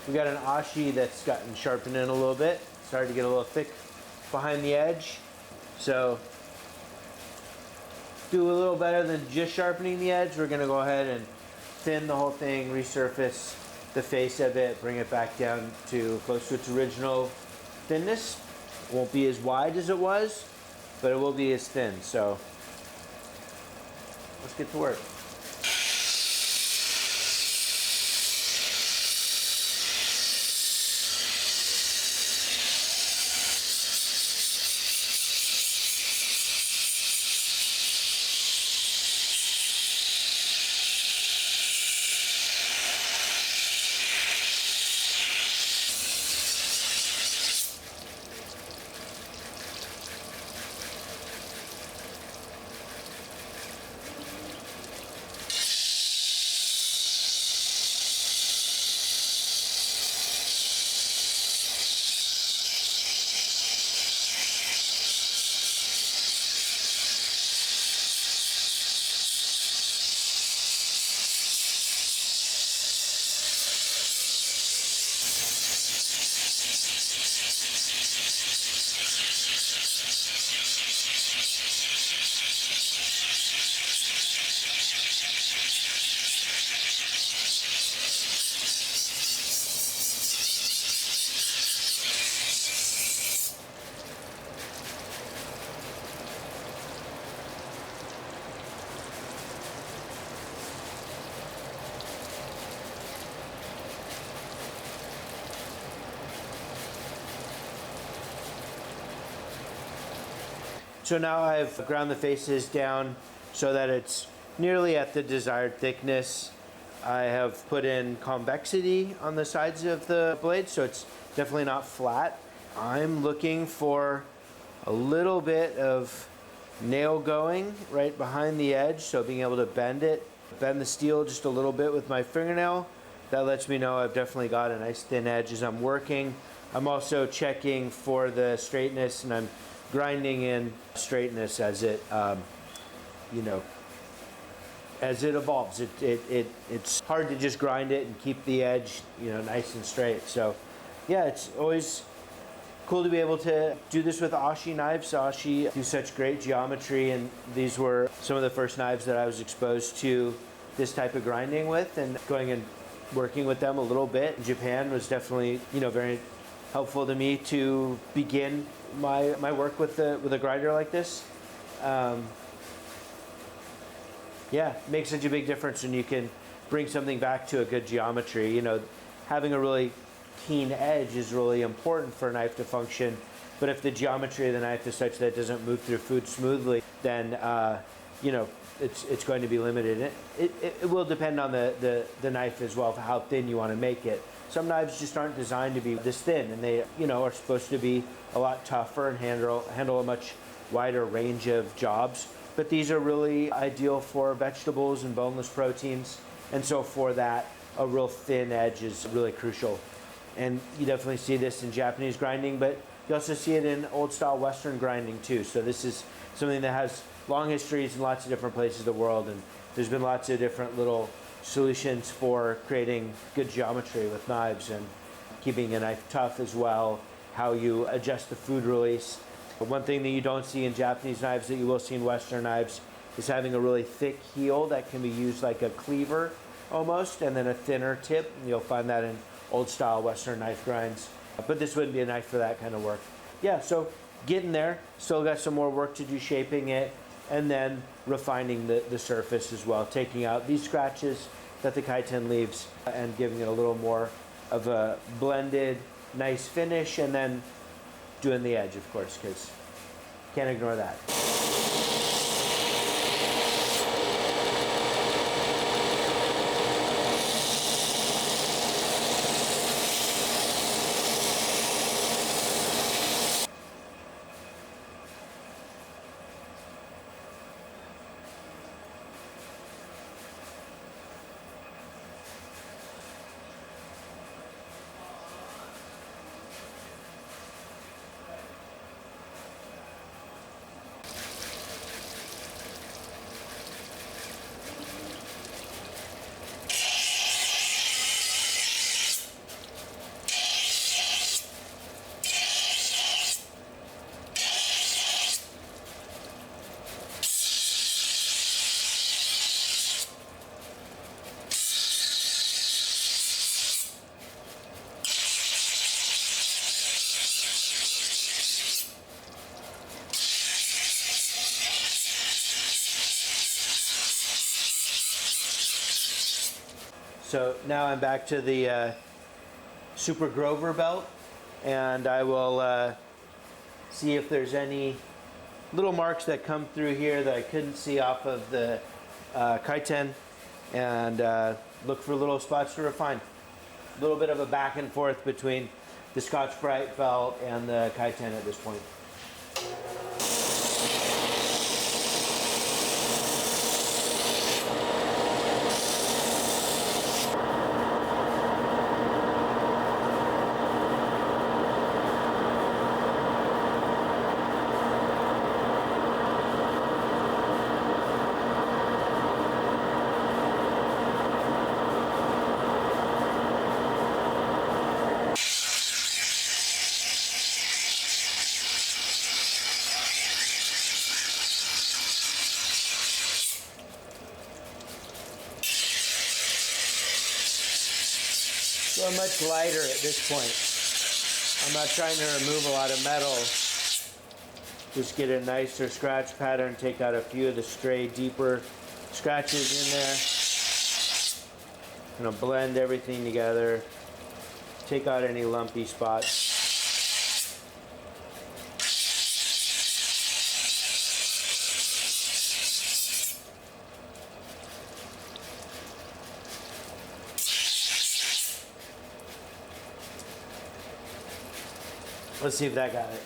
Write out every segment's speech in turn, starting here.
We got an Ashi that's gotten sharpened in a little bit. Started to get a little thick behind the edge. So do a little better than just sharpening the edge. We're gonna go ahead and thin the whole thing, resurface the face of it, bring it back down to close to its original thinness. It won't be as wide as it was, but it will be as thin. So let's get to work. So now I've ground the faces down so that it's nearly at the desired thickness. I have put in convexity on the sides of the blade, so it's definitely not flat. I'm looking for a little bit of nail going right behind the edge, so being able to bend the steel just a little bit with my fingernail. That lets me know I've definitely got a nice thin edge as I'm working. I'm also checking for the straightness, and I'm grinding in straightness as it, as it evolves. It's hard to just grind it and keep the edge, nice and straight. So, yeah, it's always cool to be able to do this with Ashi knives. Ashi do such great geometry, and these were some of the first knives that I was exposed to this type of grinding with, and going and working with them a little bit in Japan was definitely, very helpful to me to begin my work with a grinder like this. Yeah, makes such a big difference when you can bring something back to a good geometry. Having a really keen edge is really important for a knife to function, but if the geometry of the knife is such that it doesn't move through food smoothly, then it's going to be limited. It will depend on the knife as well, for how thin you want to make it. Some knives just aren't designed to be this thin, and they are supposed to be a lot tougher and handle a much wider range of jobs. But these are really ideal for vegetables and boneless proteins, and so for that, a real thin edge is really crucial. And you definitely see this in Japanese grinding, but you also see it in old style Western grinding too. So this is something that has long histories in lots of different places of the world, and there's been lots of different little solutions for creating good geometry with knives and keeping a knife tough as well, how you adjust the food release. But one thing that you don't see in Japanese knives that you will see in Western knives is having a really thick heel that can be used like a cleaver almost, and then a thinner tip. And you'll find that in old style Western knife grinds. But this wouldn't be a knife for that kind of work. Yeah, so getting there, still got some more work to do shaping it, and then refining the surface as well, taking out these scratches that the chitin leaves and giving it a little more of a blended, nice finish, and then doing the edge, of course, because can't ignore that. So now I'm back to the Super Grover belt, and I will see if there's any little marks that come through here that I couldn't see off of the Kaiten, and look for little spots to refine. A little bit of a back and forth between the Scotch-Brite belt and the Kaiten at this point. So much lighter at this point. I'm not trying to remove a lot of metal. Just get a nicer scratch pattern, take out a few of the stray, deeper scratches in there. Gonna blend everything together. Take out any lumpy spots. Let's see if that got it.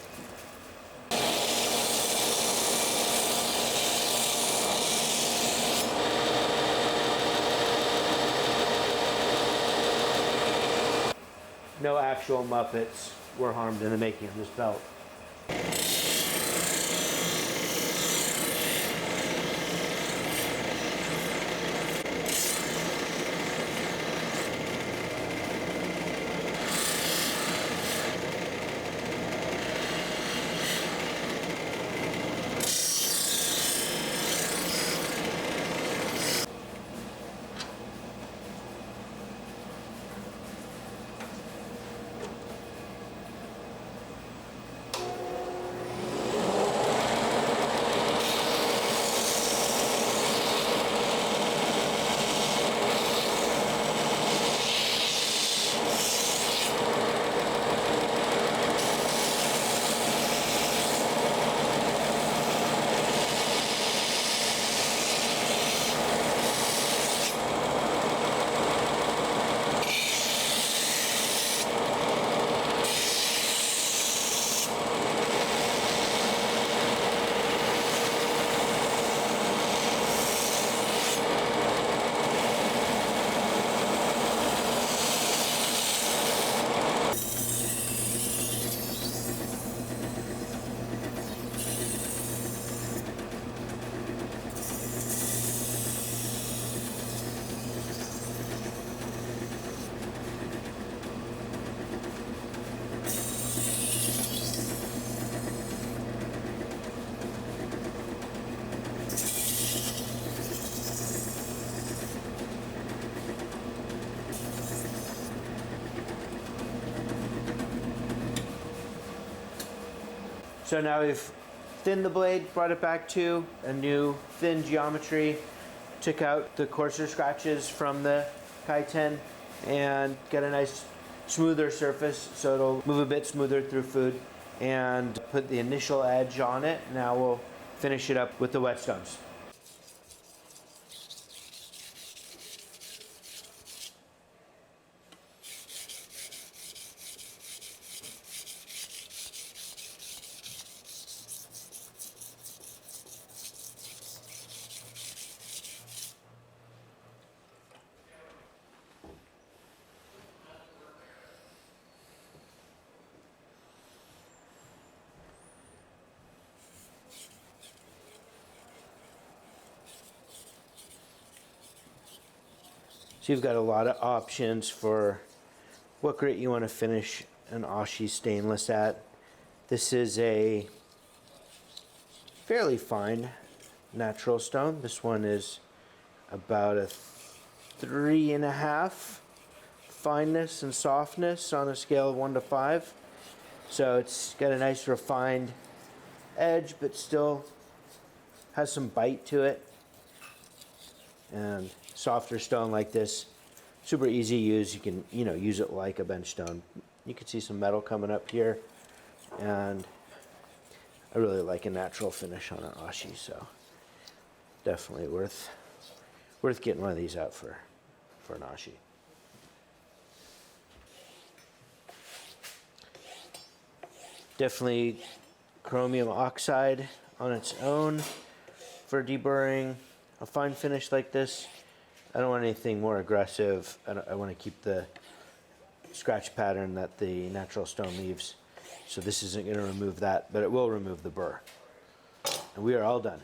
No actual Muppets were harmed in the making of this belt. So now we've thinned the blade, brought it back to a new thin geometry, took out the coarser scratches from the Kaiten, and got a nice smoother surface so it'll move a bit smoother through food, and put the initial edge on it. Now we'll finish it up with the whetstones. So you've got a lot of options for what grit you want to finish an Ashi stainless at. This is a fairly fine natural stone. This one is about a 3.5 fineness and softness on a scale of 1 to 5. So it's got a nice refined edge, but still has some bite to it. And softer stone like this super easy to use. You can, use it like a bench stone. You can see some metal coming up here, and I really like a natural finish on an Ashi, so definitely worth getting one of these out for an Ashi. Definitely chromium oxide on its own for deburring a fine finish like this. I don't want anything more aggressive. I want to keep the scratch pattern that the natural stone leaves. So this isn't going to remove that, but it will remove the burr. And we are all done.